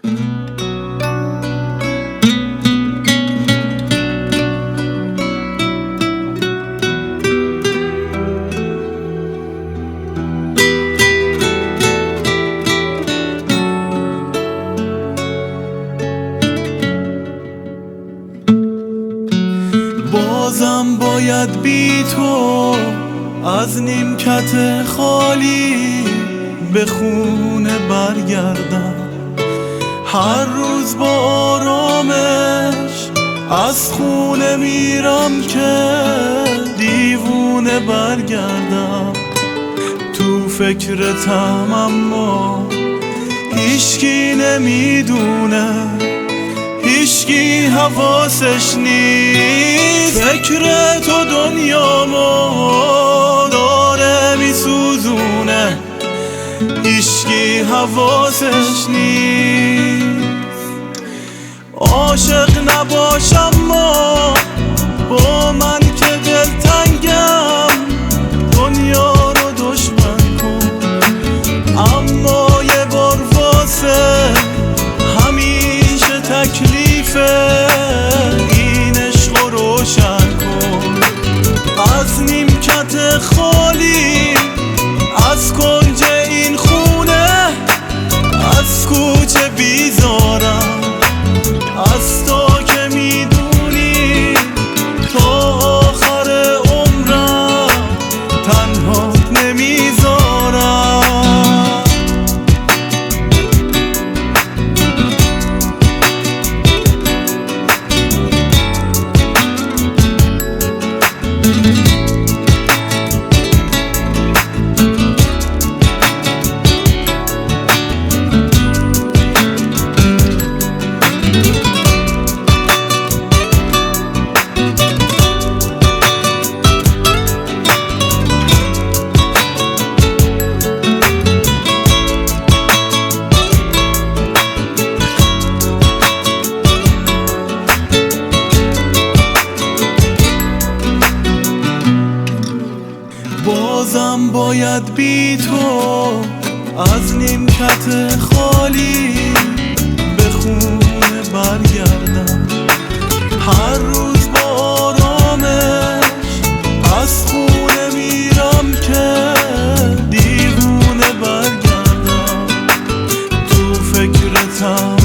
بازم باید بی تو از نیمکت خالی به خونه برگردم. هر روز با آرامش از خونه میرم که دیوونه برگردم. تو فکرتم اما هیچکی نمیدونه، هیچکی حواسش نیست. فکر تو دنیامو داره میسوزونه، هیچکی حواسش نیست. عاشق نباشم ما با من که دلتنگم، دنیا رو دشمن کن، اما یه بار واسه همیشه تکلیف این عشق رو روشن کن. از نیمکت خالی، از کنج این خونه، از کوچه بیزارم، از تو که میدونی تا آخر عمرم تنها نمیذارم. بازم باید بی تو از نیمکت خالی به خونه برگردم. هر روز با آرامش از خونه میرم که دیوونه برگردم. تو فکرتم